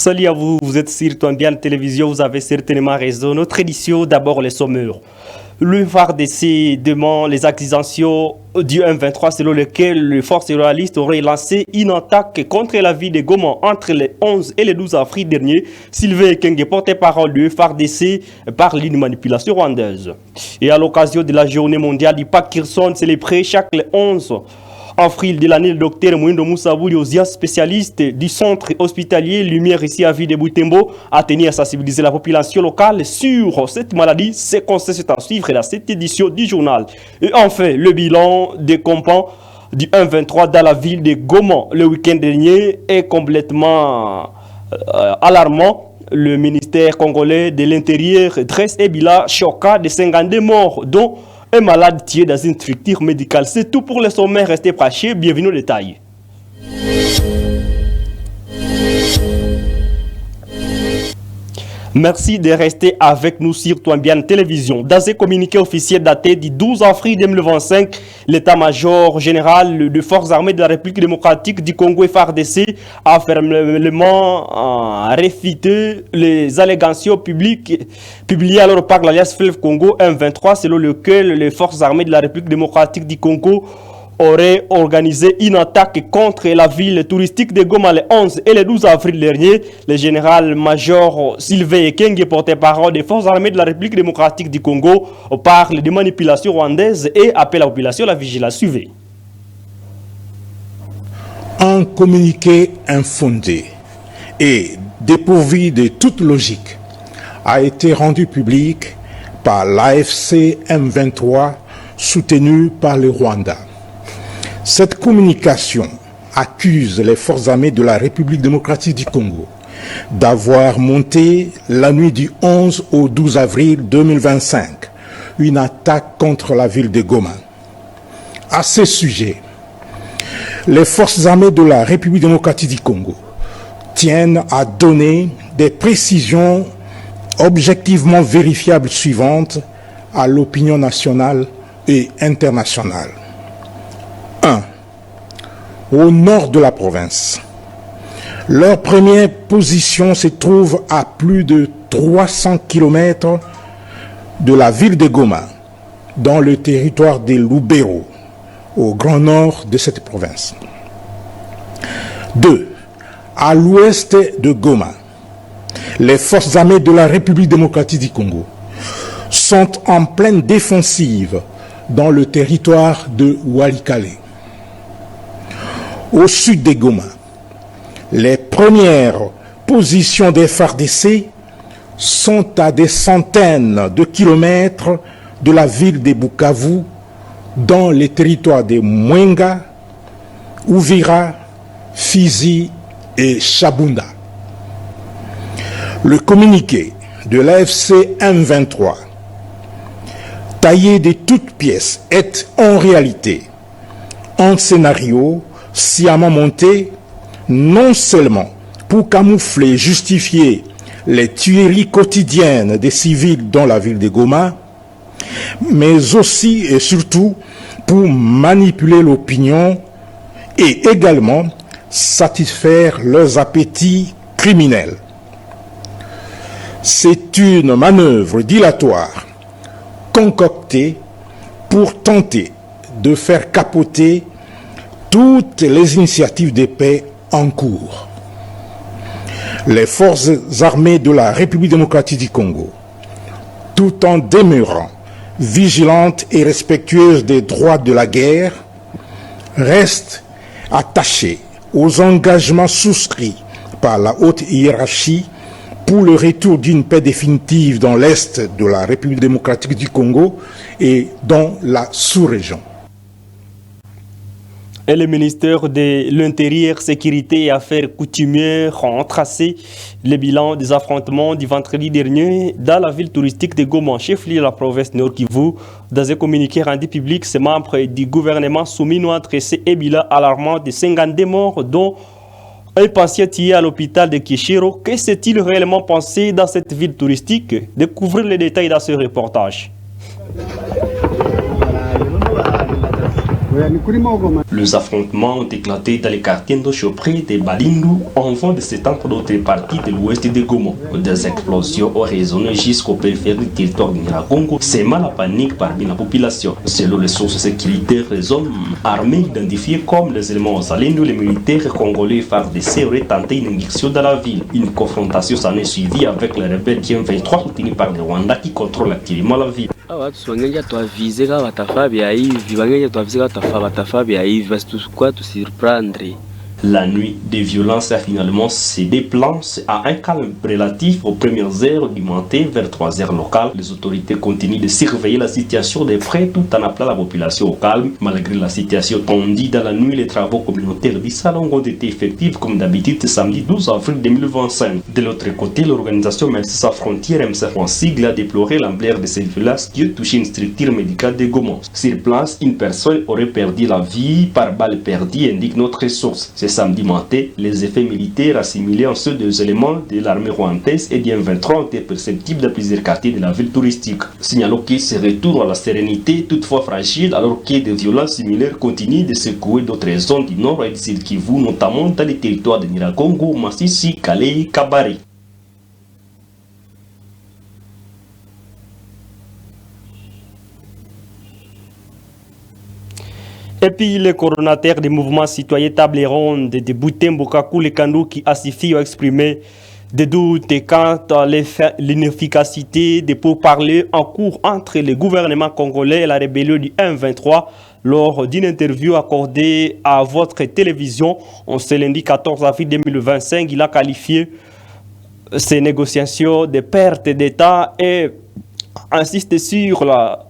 Salut à vous, vous êtes sur Toambian Télévision, vous avez certainement raison. Notre édition, d'abord les sommeurs. Le FARDC demande les accusations du M23 selon lesquelles les forces réalistes auraient lancé une attaque contre la ville de Goma entre les 11 et les 12 avril dernier. Sylvain Ekenge, porte-parole du FARDC, parle d'une manipulation rwandaise. Et à l'occasion de la journée mondiale du Parkinson célébrée chaque 11 avril de l'année, le docteur Mouindo Moussabou, spécialiste du centre hospitalier Lumière ici à Ville de Boutembo, a tenu à sensibiliser la population locale sur cette maladie. Ces conseils sont à suivre dans cette édition du journal. Et enfin, le bilan des compas du 1-23 dans la ville de Goma le week-end dernier est complètement alarmant. Le ministère congolais de l'Intérieur dresse un bilan choquant de 52 morts, dont un malade tué dans une structure médicale. C'est tout pour les sommaires. Restez branchés. Bienvenue aux détails. Merci de rester avec nous sur Toambian Télévision. Dans un communiqué officiel daté du 12 avril 2025, l'état-major général des forces armées de la République démocratique du Congo FARDC a fermement réfuté les allégations publiques publiées alors par l'Alliance Fleuve Congo M23 selon lequel les forces armées de la République démocratique du Congo aurait organisé une attaque contre la ville touristique de Goma le 11 et le 12 avril dernier. Le général-major Sylvain Ekenge, porte-parole des forces armées de la République démocratique du Congo, parle de manipulation rwandaise et appelle la population à la vigilance. Suivez. Un communiqué infondé et dépourvu de toute logique a été rendu public par l'AFC M23 soutenu par le Rwanda. Cette communication accuse les forces armées de la République démocratique du Congo d'avoir monté la nuit du 11 au 12 avril 2025 une attaque contre la ville de Goma. À ce sujet, les forces armées de la République démocratique du Congo tiennent à donner des précisions objectivement vérifiables suivantes à l'opinion nationale et internationale. 1. Au nord de la province. Leur première position se trouve à plus de 300 km de la ville de Goma, dans le territoire de Lubero, au grand nord de cette province. 2. À l'ouest de Goma, les forces armées de la République démocratique du Congo sont en pleine défensive dans le territoire de Walikale. Au sud de Goma, les premières positions des FARDC sont à des centaines de kilomètres de la ville de Bukavu, dans les territoires de Mwenga, Uvira, Fizi et Chabunda. Le communiqué de l'AFC M23, taillé de toutes pièces, est en réalité un scénario sciemment monté, non seulement pour camoufler et justifier les tueries quotidiennes des civils dans la ville de Goma, mais aussi et surtout pour manipuler l'opinion et également satisfaire leurs appétits criminels. C'est une manœuvre dilatoire concoctée pour tenter de faire capoter toutes les initiatives de paix en cours. Les forces armées de la République démocratique du Congo, tout en demeurant vigilantes et respectueuses des droits de la guerre, restent attachées aux engagements souscrits par la haute hiérarchie pour le retour d'une paix définitive dans l'Est de la République démocratique du Congo et dans la sous-région. Et le ministère de l'Intérieur, Sécurité et Affaires coutumières ont tracé le bilan des affrontements du vendredi dernier dans la ville touristique de Goma, chef-lieu de la province Nord Kivu. Dans un communiqué rendu public, ces membres du gouvernement soumis ont adressé un bilan alarmant de 52 morts, dont un patient tué à l'hôpital de Kishiro. Que s'est-il réellement passé dans cette ville touristique? Découvrez les détails dans ce reportage. Les affrontements ont éclaté dans les quartiers d'Ochopré et Balindu avant de s'étendre d'autres parties de l'ouest de Goma. Des explosions ont résonné jusqu'au périphérique du territoire de Nyiragongo, sémant la panique parmi la population. Selon les sources sécuritaires, les hommes armés identifiés comme les éléments Zalendo, les militaires congolais FARDC auraient tenté une incursion dans la ville. Une confrontation s'en est suivie avec les rebelles M23 soutenus par le Rwanda qui contrôlent actuellement la ville. La nuit des violences a finalement se déplacé à un calme relatif aux premières heures du matin vers 3 heures locales. Les autorités continuent de surveiller la situation de près tout en appelant la population au calme. Malgré la situation tendue dans la nuit, les travaux communautaires du salon ont été effectifs comme d'habitude samedi 12 avril 2025. De l'autre côté, l'organisation Médecins Sans Frontières MSF en sigle a déploré l'ampleur de cette violence qui a touché une structure médicale de Goma. Sur place, une personne aurait perdu la vie par balle perdue, indique notre source. Samedi matin, les effets militaires assimilés en ceux des éléments de l'armée rwandaise et du M23 ont été perceptibles dans plusieurs quartiers de la ville touristique. Signalons que ce retour à la sérénité, toutefois fragile, alors que des violences similaires continuent de secouer d'autres zones du nord et du sud Kivu, notamment dans les territoires de Nyiragongo, Masisi, Kale et Kabare. Et puis le coordonnateur des mouvements citoyens table ronde de Butembo Kakou Lekandou qui a suffi à exprimer des doutes quant à l'inefficacité des pourparlers en cours entre le gouvernement congolais et la rébellion du M23 lors d'une interview accordée à votre télévision en ce lundi 14 avril 2025. Il a qualifié ces négociations de perte d'État et insiste sur la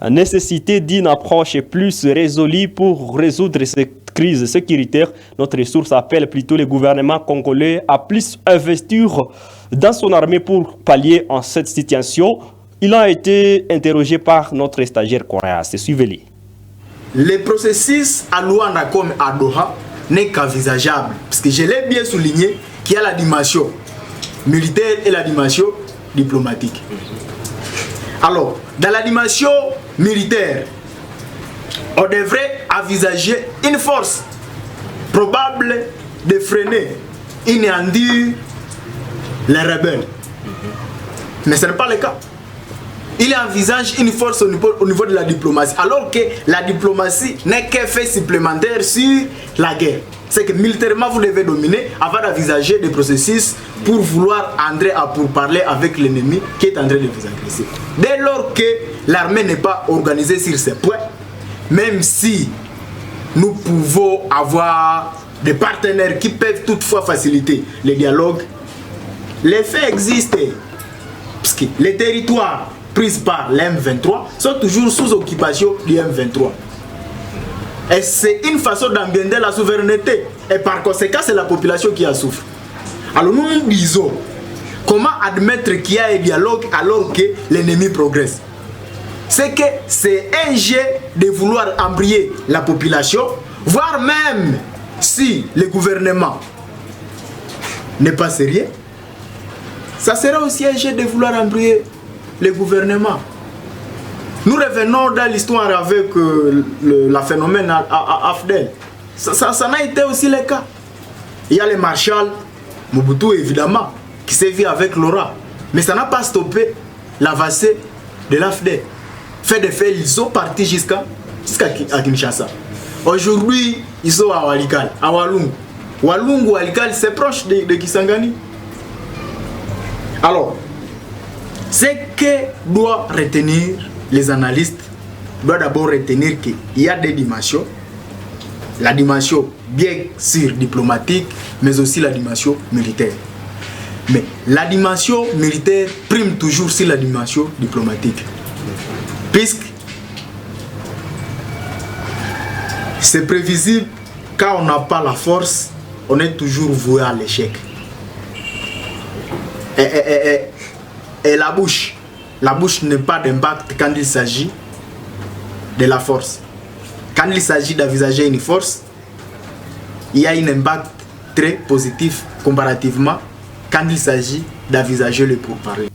nécessité d'une approche plus résolue pour résoudre cette crise sécuritaire. Notre source appelle plutôt le gouvernement congolais à plus investir dans son armée pour pallier en cette situation. Il a été interrogé par notre stagiaire coréen. Suivez-le. Le processus à Luanda comme à Doha n'est qu'envisageable, parce que je l'ai bien souligné qu'il y a la dimension militaire et la dimension diplomatique. Alors, dans la dimension militaire, on devrait envisager une force probable de freiner, inander les rebelles. Mais ce n'est pas le cas. Il envisage une force au niveau de la diplomatie, alors que la diplomatie n'est qu'un fait supplémentaire sur la guerre. C'est que militairement, vous devez dominer avant d'envisager des processus pour vouloir entrer à pourparler avec l'ennemi qui est en train de vous agresser. Dès lors que l'armée n'est pas organisée sur ces points, même si nous pouvons avoir des partenaires qui peuvent toutefois faciliter les dialogues, les faits existent. Parce que les territoires pris par l'M23 sont toujours sous occupation du M23. Et c'est une façon d'ambienter la souveraineté. Et par conséquent, c'est la population qui en souffre. Alors nous nous disons, comment admettre qu'il y a un dialogue alors que l'ennemi progresse? C'est que c'est un jet de vouloir embrayer la population, voire même si le gouvernement n'est pas sérieux, ça sera aussi un jet de vouloir embrayer le gouvernement. Nous revenons dans l'histoire avec le phénomène à AFDEL. Ça n'a été aussi le cas. Il y a le marshal Mobutu, évidemment, qui s'est vu avec Laura. Mais ça n'a pas stoppé l'avancée de l'AFDEL. Fait de fait, ils sont partis jusqu'à Kinshasa. Aujourd'hui, ils sont à Walikale, à Walungu. Walungu, Walikale, c'est proche de Kisangani. Alors, ce que doit retenir les analystes, doit d'abord retenir qu'il y a des dimensions. La dimension bien sûr diplomatique, mais aussi la dimension militaire. Mais la dimension militaire prime toujours sur la dimension diplomatique. Puisque c'est prévisible, quand on n'a pas la force, on est toujours voué à l'échec. Et la bouche n'est pas d'impact quand il s'agit de la force. Quand il s'agit d'envisager une force, il y a un impact très positif comparativement quand il s'agit d'envisager le pourparler.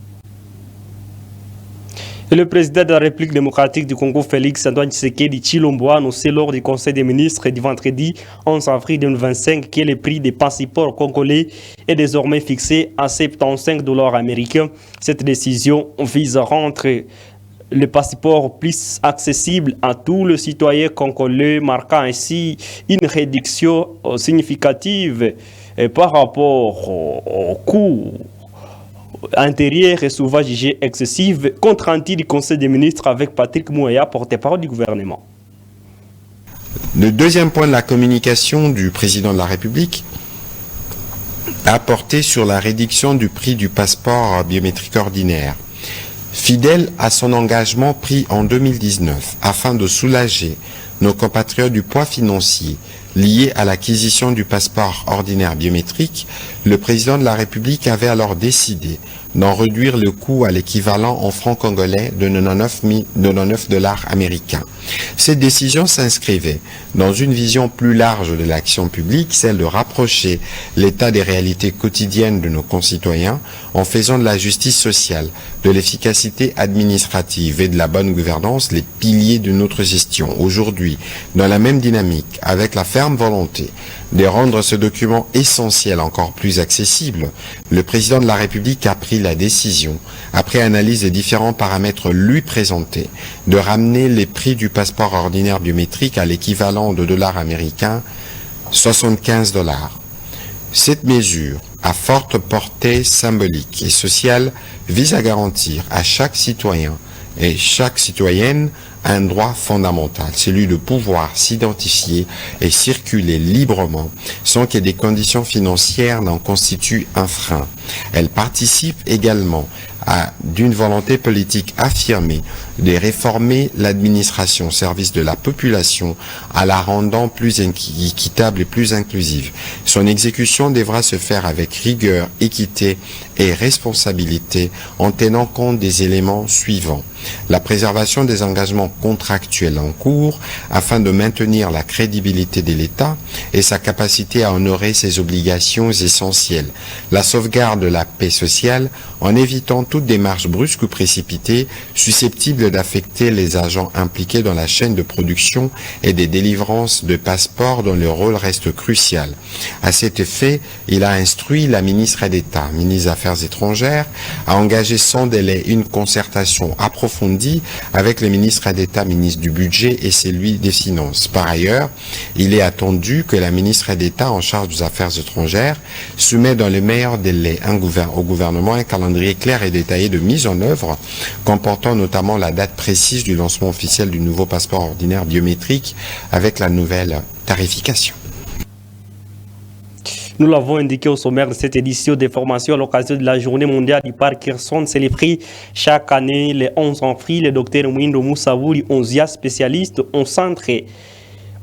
Le président de la République démocratique du Congo, Félix Antoine Tshisekedi Tshilombo, a annoncé lors du Conseil des ministres du vendredi 11 avril 2025 que le prix des passeports congolais est désormais fixé à 75 $ américains. Cette décision vise à rendre le passeport plus accessible à tous les citoyens congolais, marquant ainsi une réduction significative par rapport au coût intérieur est souvent jugé excessive, compte-rendu du Conseil des ministres avec Patrick Mouaya, porte-parole du gouvernement. Le deuxième point de la communication du président de la République a porté sur la réduction du prix du passeport biométrique ordinaire. Fidèle à son engagement pris en 2019 afin de soulager nos compatriotes du poids financier lié à l'acquisition du passeport ordinaire biométrique, le président de la République avait alors décidé d'en réduire le coût à l'équivalent en francs congolais de 99 $ américains. Cette décision s'inscrivait dans une vision plus large de l'action publique, celle de rapprocher l'état des réalités quotidiennes de nos concitoyens en faisant de la justice sociale, de l'efficacité administrative et de la bonne gouvernance les piliers de notre gestion. Aujourd'hui, dans la même dynamique, avec la ferme volonté de rendre ce document essentiel encore plus accessible, le président de la République a pris la décision, après analyse des différents paramètres lui présentés, de ramener les prix du passeport ordinaire biométrique à l'équivalent de dollars américains, 75 $. Cette mesure, à forte portée symbolique et sociale, vise à garantir à chaque citoyen et chaque citoyenne un droit fondamental, celui de pouvoir s'identifier et circuler librement sans que des conditions financières n'en constituent un frein. Elle participe également d'une volonté politique affirmée de réformer l'administration au service de la population en la rendant plus équitable et plus inclusive. Son exécution devra se faire avec rigueur, équité et responsabilité en tenant compte des éléments suivants. La préservation des engagements contractuels en cours afin de maintenir la crédibilité de l'État et sa capacité à honorer ses obligations essentielles. La sauvegarde de la paix sociale en évitant toute démarche brusque ou précipitée susceptible d'affecter les agents impliqués dans la chaîne de production et des délivrances de passeports dont le rôle reste crucial. À cet effet, il a instruit la ministre d'État, ministre des Affaires étrangères, à engager sans délai une concertation approfondie avec le ministre d'État, ministre du Budget et celui des Finances. Par ailleurs, il est attendu que la ministre d'État en charge des Affaires étrangères soumette dans les meilleurs délais au gouvernement un calendrier clair et détaillé de mise en œuvre, comportant notamment la date précise du lancement officiel du nouveau passeport ordinaire biométrique avec la nouvelle tarification. Nous l'avons indiqué au sommaire de cette édition des formations à l'occasion de la journée mondiale du Parkinson célébrée chaque année le 11 avril. Le docteur Mwindo Moussavou, 11e spécialiste au centre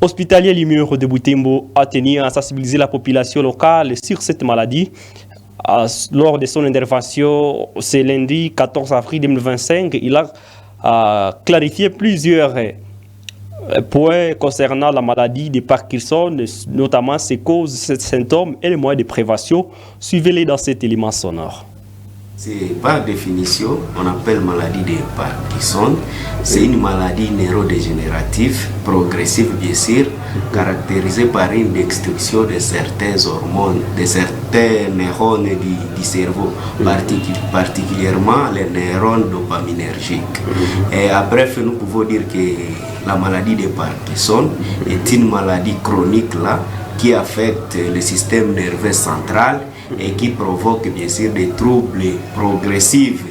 hospitalier Limur de Butembo, a tenu à sensibiliser la population locale sur cette maladie. Lors de son intervention, ce lundi 14 avril 2025, il a clarifié plusieurs points concernant la maladie de Parkinson, notamment ses causes, ses symptômes et les moyens de prévention. Suivez-les dans cet élément sonore. C'est par définition, on appelle maladie de Parkinson. C'est une maladie neurodégénérative, progressive bien sûr, caractérisée par une destruction de certaines hormones, de certains neurones du cerveau, particulièrement les neurones dopaminergiques. Et à bref, nous pouvons dire que la maladie de Parkinson est une maladie chronique là, qui affecte le système nerveux central et qui provoque bien sûr des troubles progressifs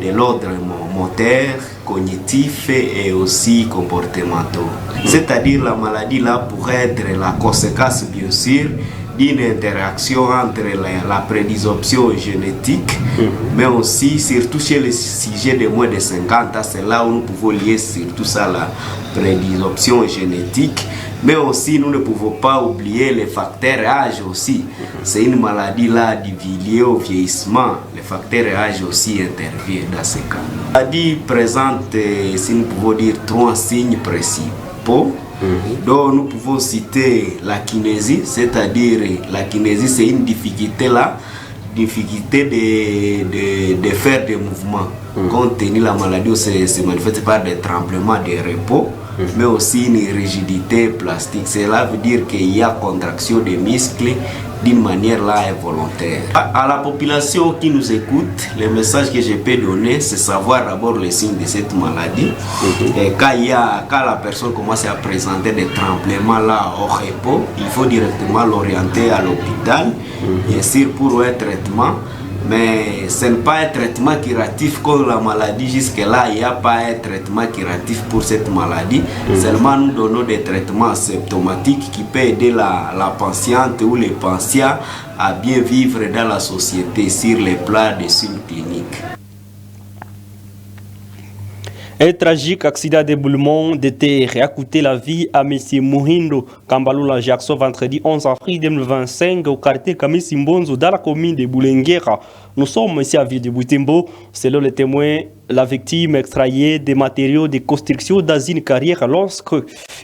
de l'ordre moteur, cognitif et aussi comportementaux. C'est-à-dire la maladie là pourrait être la conséquence bien sûr d'une interaction entre la prédisposition génétique, mais aussi, surtout chez les sujets de moins de 50 ans, c'est là où nous pouvons lier surtout ça la prédisposition génétique, mais aussi nous ne pouvons pas oublier les facteurs âge aussi. C'est une maladie là liée au vieillissement, les facteurs âge aussi interviennent dans ces cas. La maladie présente, si nous pouvons dire, 3 signes principaux. Donc nous pouvons citer la kinésie, c'est-à-dire la kinésie c'est une difficulté là difficulté de faire des mouvements. Compte tenu de la maladie, se manifeste par des tremblements de repos, mais aussi une rigidité plastique. Cela veut dire qu'il y a contraction des muscles d'une manière là involontaire. À la population qui nous écoute, le message que je peux donner, c'est savoir d'abord les signes de cette maladie. Et quand la personne commence à présenter des tremblements là au repos, il faut directement l'orienter à l'hôpital, bien sûr pour un traitement. Mais ce n'est pas un traitement curatif contre la maladie. Jusque-là, il n'y a pas un traitement curatif pour cette maladie. Seulement, nous donnons des traitements symptomatiques qui peuvent aider la patiente ou les patients à bien vivre dans la société sur les plans de soins cliniques. Un tragique accident d'éboulement de terre a coûté la vie à M. Muhindo Kambalula Jackson vendredi 11 avril 2025 au quartier Kamisi Mbonzo dans la commune de Boulenguera. Nous sommes ici à Ville de Boutembo. Selon les témoins, la victime extrayait des matériaux de construction dans une carrière lorsque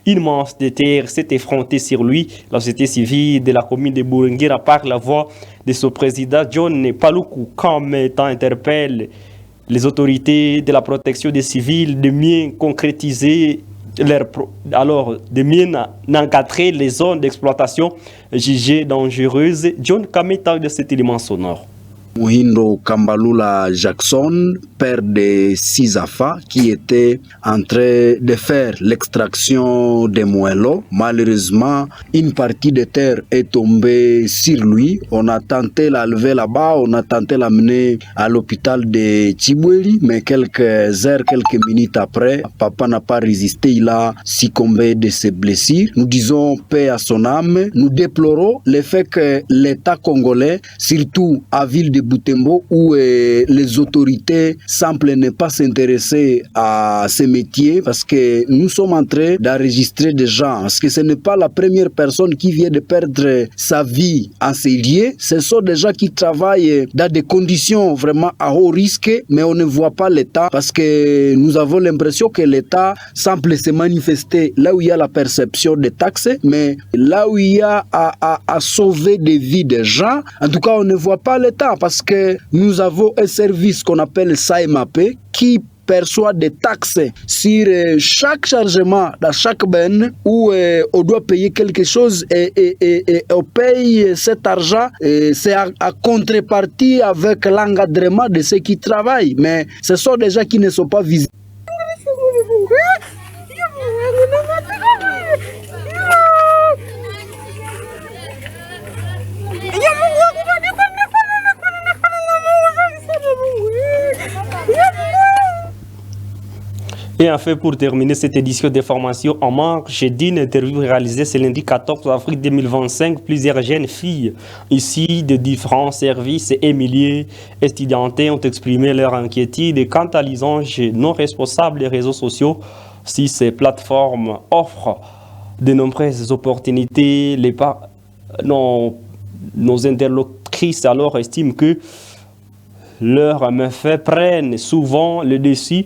une masse de terre s'est effrontée sur lui. La société civile de la commune de Boulenguera par la voix de son président John Paluku comme étant interpelle les autorités de la protection des civils de mieux concrétiser de mieux encadrer les zones d'exploitation jugées dangereuses. John Kameta de cet élément sonore. Muhindo Kambalula Jackson, père de 6 enfants, qui était en train de faire l'extraction des moelons. Malheureusement, une partie de terre est tombée sur lui. On a tenté la lever là-bas, on a tenté l'amener à l'hôpital de Tchiboueli, mais quelques heures, quelques minutes après, papa n'a pas résisté, il a succombé de ses blessures. Nous disons paix à son âme. Nous déplorons le fait que l'État congolais, surtout à Ville de Boutembo, où les autorités semblent ne pas s'intéresser à ces métiers, parce que nous sommes en train d'enregistrer des gens, parce que ce n'est pas la première personne qui vient de perdre sa vie en ces lieux. Ce sont des gens qui travaillent dans des conditions vraiment à haut risque, mais on ne voit pas l'État, parce que nous avons l'impression que l'État semble se manifester là où il y a la perception des taxes, mais là où il y a à sauver des vies des gens, en tout cas on ne voit pas l'État, parce que nous avons un service qu'on appelle SAEMAP qui perçoit des taxes sur chaque chargement dans chaque benne où on doit payer quelque chose et on paye cet argent. C'est à contrepartie avec l'encadrement de ceux qui travaillent, mais ce sont des gens qui ne sont pas visibles. Et enfin, pour terminer cette édition de formation en marche d'une interview réalisée ce lundi 14 avril 2025, plusieurs jeunes filles ici de différents services et milieux étudiantés ont exprimé leur inquiétude quant à l'usage non responsable des réseaux sociaux. Si ces plateformes offrent de nombreuses opportunités, nos interlocutrices alors estiment que leurs méfaits prennent souvent le dessus.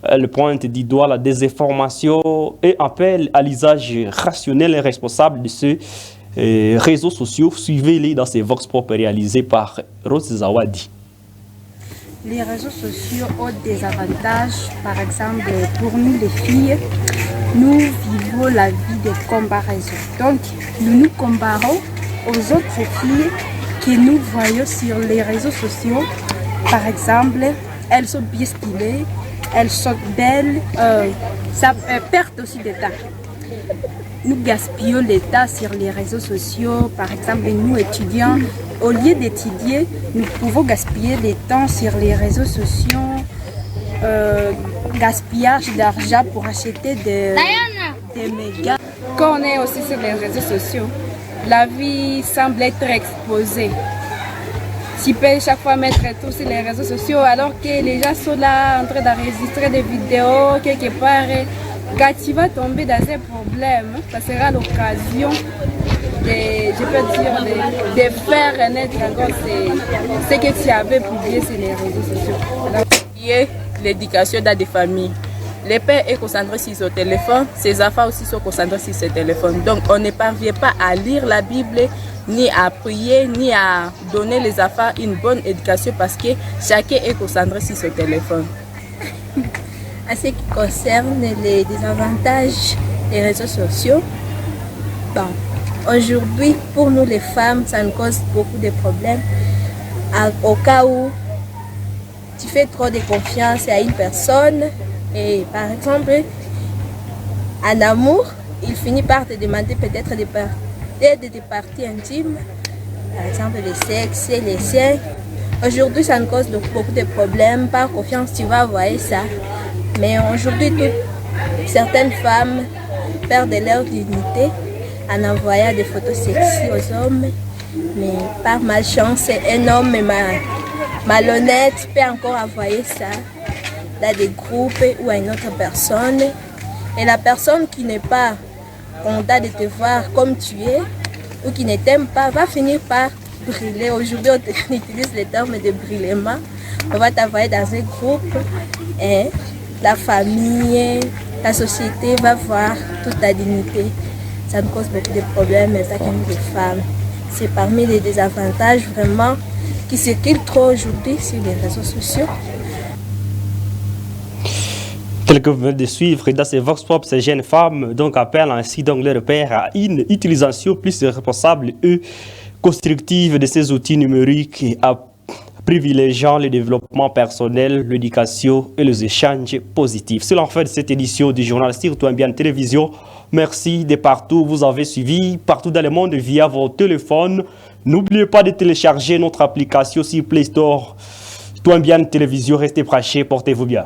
Elle pointe du doigt la désinformation et appelle à l'usage rationnel et responsable de ces réseaux sociaux. Suivez-les dans ces vox pop réalisés par Rose Zawadi. Les réseaux sociaux ont des avantages. Par exemple, pour nous les filles, nous vivons la vie de comparaison. Donc, nous nous comparons aux autres filles que nous voyons sur les réseaux sociaux. Par exemple, elles sont bien stylées. Elles sont belles, ça perd aussi de temps. Nous gaspillons le temps sur les réseaux sociaux. Par exemple, nous étudiants, au lieu d'étudier, nous pouvons gaspiller le temps sur les réseaux sociaux. Gaspillage d'argent pour acheter des mégas. Quand on est aussi sur les réseaux sociaux, la vie semble être exposée. Tu peux chaque fois mettre tout sur les réseaux sociaux alors que les gens sont là en train d'enregistrer des vidéos quelque part. Quand tu vas tomber dans un problème, ça sera l'occasion de faire naître encore ce que tu avais publié sur les réseaux sociaux. L'éducation dans des familles. les pères sont concentrés sur ce téléphone, ces enfants aussi sont concentrés sur ce téléphone. Donc on ne parvient pas à lire la Bible, ni à prier, ni à donner les enfants une bonne éducation parce que chacun est concentré sur ce téléphone. À ce qui concerne les désavantages des réseaux sociaux, bon, aujourd'hui, pour nous les femmes, ça nous cause beaucoup de problèmes. Au cas où tu fais trop de confiance à une personne et par exemple, en amour, il finit par te demander peut-être des parties intimes, par exemple le sexe, les seins. Aujourd'hui, ça nous cause beaucoup de problèmes. Par confiance, tu vas envoyer ça. Mais aujourd'hui, certaines femmes perdent leur dignité en envoyant des photos sexy aux hommes. Mais par malchance, un homme malhonnête peut encore envoyer ça dans des groupes ou à une autre personne. Et la personne qui n'est pas contente de te voir comme tu es ou qui ne t'aime pas va finir par brûler. Aujourd'hui, on utilise le terme de brûlement. On va t'envoyer dans un groupe et la famille, la société va voir toute ta dignité. Ça nous cause beaucoup de problèmes, mais ça comme les femmes. C'est parmi les désavantages vraiment qui circulent trop aujourd'hui sur les réseaux sociaux. Tel que vous venez de suivre, dans ces vox pop, ces jeunes femmes donc appellent ainsi donc leur père à une utilisation plus responsable et constructive de ces outils numériques et à privilégiant le développement personnel, l'éducation et les échanges positifs. C'est l'enfer de cette édition du journal Citoyen Télévision. Merci de partout où vous avez suivi, partout dans le monde via vos téléphones. N'oubliez pas de télécharger notre application sur Play Store. Citoyen Télévision, restez branchés, portez-vous bien.